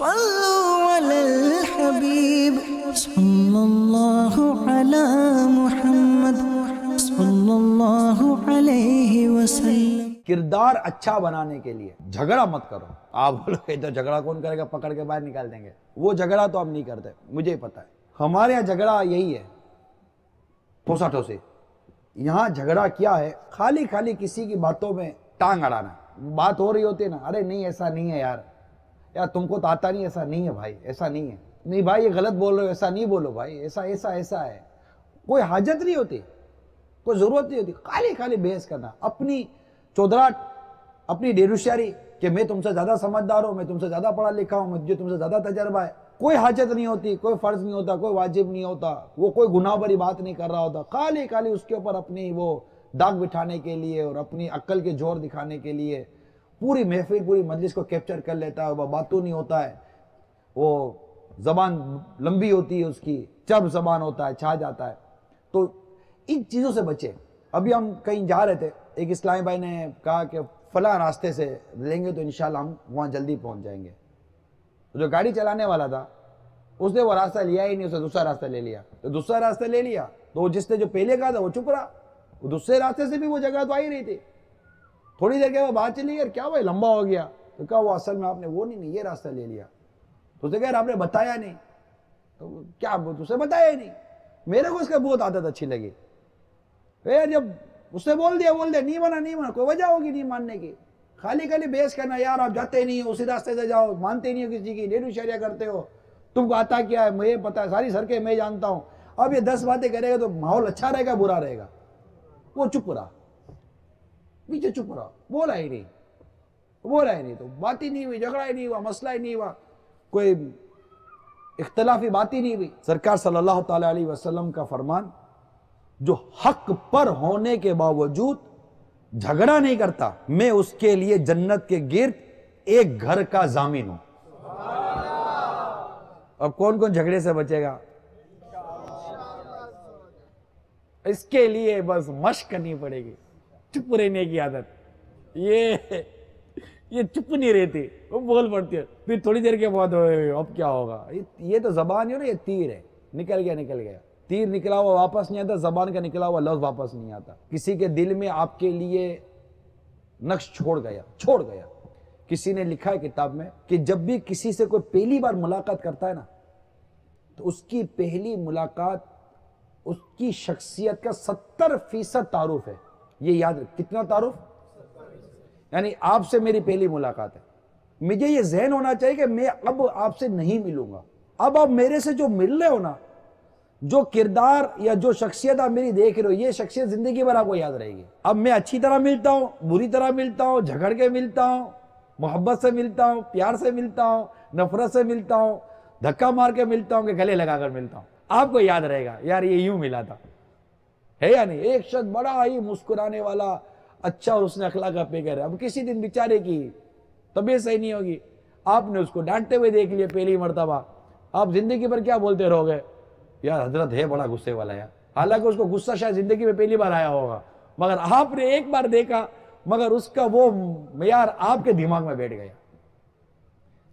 صلوا علی الحبیب صلی اللہ علی محمد صلی اللہ علیہ وسلم۔ کردار اچھا بنانے کے لیے جھگڑا مت کرو۔ آپ بولو کہ تو جھگڑا کون کرے گا، پکڑ کے باہر نکال دیں گے، وہ جھگڑا تو ہم نہیں کرتے، مجھے پتہ ہے۔ ہمارے یہاں جھگڑا یہی ہے، ٹھوسا ٹھوسی۔ یہاں جھگڑا کیا ہے، خالی کسی کی باتوں میں ٹانگ اڑانا۔ بات ہو رہی ہوتی ہے نا، ارے نہیں ایسا نہیں ہے یار تم کو تو آتا نہیں، ایسا نہیں ہے بھائی، ایسا نہیں ہے، نہیں بھائی یہ غلط بول رہے ہو، ایسا نہیں بولو بھائی، ایسا ہے۔ کوئی حاجت نہیں ہوتی، کوئی ضرورت نہیں ہوتی، خالی بحث کرنا، اپنی چودراہٹ، اپنی ڈیروشیاری کہ میں تم سے زیادہ سمجھدار ہوں، میں تم سے زیادہ پڑھا لکھا ہوں، مجھے تم سے زیادہ تجربہ ہے۔ کوئی حاجت نہیں ہوتی، کوئی فرض نہیں ہوتا، کوئی واجب نہیں ہوتا، وہ کوئی گناہ بری بات نہیں کر رہا ہوتا، خالی اس کے اوپر اپنی وہ داغ بٹھانے کے لیے اور اپنی عقل کے زور دکھانے کے لیے پوری محفل، پوری مجلس کو کیپچر کر لیتا ہے۔ وہ باتوں نہیں ہوتا ہے، وہ زبان لمبی ہوتی ہے، اس کی چرب زبان ہوتا ہے، چھا جاتا ہے۔ تو ان چیزوں سے بچے۔ ابھی ہم کہیں جا رہے تھے، ایک اسلامی بھائی نے کہا کہ فلاں راستے سے لیں گے تو انشاءاللہ ہم وہاں جلدی پہنچ جائیں گے۔ جو گاڑی چلانے والا تھا اس نے وہ راستہ لیا ہی نہیں، اسے دوسرا راستہ لے لیا۔ تو دوسرا راستہ لے لیا تو جس نے جو پہلے کہا تھا وہ چپ رہا، وہ دوسرے راستے سے بھی وہ جگہ تو آ ہی رہی تھی۔ تھوڑی دیر کے بعد بات چلی، یار کیا بھائی لمبا ہو گیا؟ تو کہا وہ اصل میں آپ نے وہ نہیں یہ راستہ لے لیا۔ تو اسے کہا آپ نے بتایا نہیں۔ تو کیا اسے بتایا ہی نہیں؟ میرے کو اس کا بہت عادت اچھی لگی، یار جب اس نے بول دیا نہیں مانا، کوئی وجہ ہوگی نہیں ماننے کی۔ خالی بحث کرنا، یار آپ جاتے نہیں ہو، اسی راستے سے جاؤ، مانتے نہیں ہو کسی کی، ڈیڑھ اشاریہ کرتے ہو، تم کو آتا کیا ہے، مجھے پتا ہے، ساری سڑکیں میں جانتا ہوں۔ اب یہ 10 باتیں کرے گا تو ماحول اچھا رہے گا برا رہے گا؟ وہ چپ رہا، پیچھے چپ رہا، بولا ہی نہیں، تو بات ہی نہیں ہوئی، جھگڑا ہی نہیں ہوا، مسئلہ ہی نہیں ہوا، کوئی اختلافی بات ہی نہیں ہوئی۔ سرکار صلی اللہ تعالی علیہ وسلم کا فرمان، جو حق پر ہونے کے باوجود جھگڑا نہیں کرتا، میں اس کے لیے جنت کے گرد ایک گھر کا ضامن ہوں۔ اب کون جھگڑے سے بچے گا؟ اس کے لیے بس مشق کرنی پڑے گی، چپ رہنے کی عادت۔ یہ چپ نہیں رہتی، وہ بول پڑتی ہے، پھر تھوڑی دیر کے بعد اب کیا ہوگا؟ یہ تو زبان ہی نا، یہ تیر ہے، نکل گیا۔ تیر نکلا ہوا واپس نہیں آتا، زبان کا نکلا ہوا لفظ واپس نہیں آتا۔ کسی کے دل میں آپ کے لیے نقش چھوڑ گیا۔ کسی نے لکھا ہے کتاب میں کہ جب بھی کسی سے کوئی پہلی بار ملاقات کرتا ہے نا، تو اس کی پہلی ملاقات اس کی شخصیت کا 70% تعارف ہے۔ یہ یاد کتنا تعارف؟ یعنی آپ سے میری پہلی ملاقات ہے، مجھے یہ ذہن ہونا چاہیے کہ میں اب آپ سے نہیں ملوں گا۔ اب آپ میرے سے جو مل رہے ہو نا، جو کردار یا جو شخصیت آپ میری دیکھ رہے ہو، یہ شخصیت زندگی بھر آپ کو یاد رہے گی۔ اب میں اچھی طرح ملتا ہوں، بری طرح ملتا ہوں، جھگڑ کے ملتا ہوں، محبت سے ملتا ہوں، پیار سے ملتا ہوں، نفرت سے ملتا ہوں، دھکا مار کے ملتا ہوں کہ گلے لگا کر ملتا ہوں، آپ کو یاد رہے گا یار یہ یوں ملا تھا، ہے یا نہیں؟ ایک شخص بڑا ہی مسکرانے والا، اچھا اور اس نے اخلاق کا پیکر ہے، اب کسی دن بیچارے کی طبیعت صحیح نہیں ہوگی، آپ نے اس کو ڈانٹتے ہوئے دیکھ لیا پہلی مرتبہ، آپ زندگی بھر کیا بولتے رہو گے؟ یار حضرت ہے بڑا غصے والا یار، حالانکہ اس کو غصہ شاید زندگی میں پہلی بار آیا ہوگا، مگر آپ نے ایک بار دیکھا، مگر اس کا وہ معیار آپ کے دماغ میں بیٹھ گیا۔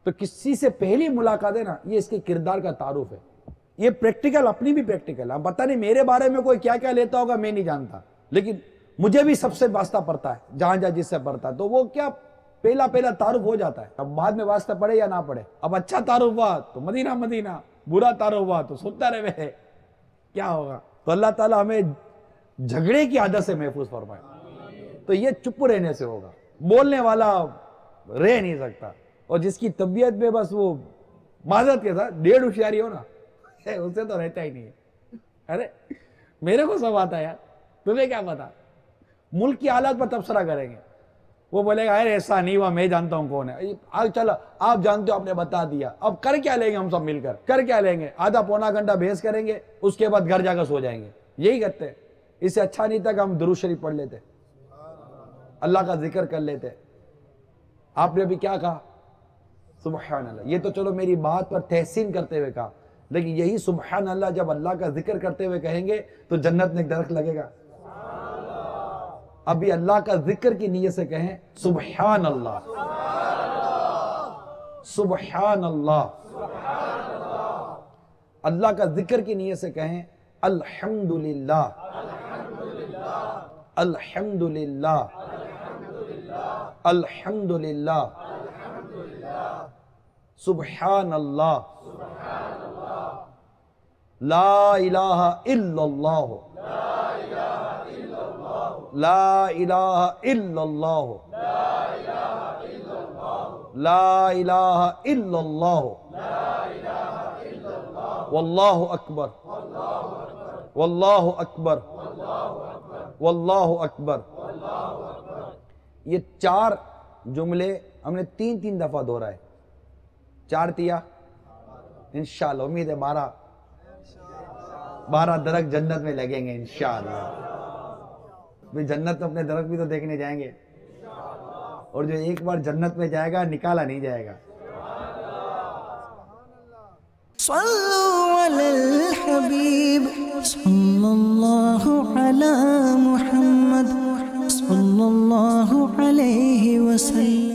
تو کسی سے پہلی ملاقات ہے نا، یہ اس کے کردار کا تعارف ہے۔ یہ پریکٹیکل، اپنی بھی پریکٹیکل ہے، پتہ نہیں میرے بارے میں کوئی کیا کیا لیتا ہوگا، میں نہیں جانتا، لیکن مجھے بھی سب سے واسطہ پڑتا ہے، جہاں جس سے پڑتا ہے، تو وہ کیا پہلا تعارف ہو جاتا ہے۔ اب بعد میں واسطہ پڑے یا نہ پڑے، اب اچھا تعارف ہوا تو مدینہ، برا تعارف ہوا تو سنتا رہے، کیا ہوگا؟ تو اللہ تعالیٰ ہمیں جھگڑے کی عادت سے محفوظ فرمائے۔ تو یہ چپ رہنے سے ہوگا، بولنے والا رہ نہیں سکتا، اور جس کی طبیعت میں بس وہ معذرت کے ساتھ 1.5 ہوشیاری ہو نا، اسے تو رہتا ہی نہیں ہے۔ ارے میرے کو سب آتا ہے یار، تمہیں کیا پتا؟ ملک کی حالات پر تبصرہ کریں گے، وہ بولے گا ارے ایسا نہیں ہوا، میں جانتا ہوں کون ہے، چلو آپ جانتے ہو، آپ نے بتا دیا، اب کر کیا لیں گے؟ ہم سب مل کر کیا لیں گے؟ آدھا پونا گھنٹہ بحث کریں گے، اس کے بعد گھر جا کر سو جائیں گے، یہی کرتے ہیں۔ اس سے اچھا نہیں تھا کہ ہم درود شریف پڑھ لیتے، اللہ کا ذکر کر لیتے۔ آپ نے ابھی کیا کہا؟ سبحان اللہ۔ یہ تو چلو میری بات پر تحسین کرتے ہوئے کہا، لیکن یہی سبحان اللہ جب اللہ کا ذکر کرتے ہوئے کہیں گے تو جنت میں ایک درخت لگے گا۔ ابھی اللہ کا ذکر کی نیت سے کہیں سبحان اللہ، سبحان اللہ. اللہ کا ذکر کی نیت سے کہیں الحمدللہ الحمدللہ الحمدللہ سبحان اللہ لا الہ الا اللہ لا الہ الا اللہ لا الہ الا اللہ واللہ اکبر واللہ اکبر واللہ اکبر. یہ 4 جملے ہم نے 3 دفعہ دہرائے. 4 دیا انشاءاللہ. امید ہے 12 درخت جنت میں لگیں گے انشاءاللہ. بھی جنت میں اپنے درخت بھی تو دیکھنے جائیں گے, اور جو ایک بار جنت میں جائے گا نکالا نہیں جائے گا. صلوا علی الحبیب صلی اللہ علی محمد صلی اللہ علیہ وسلم.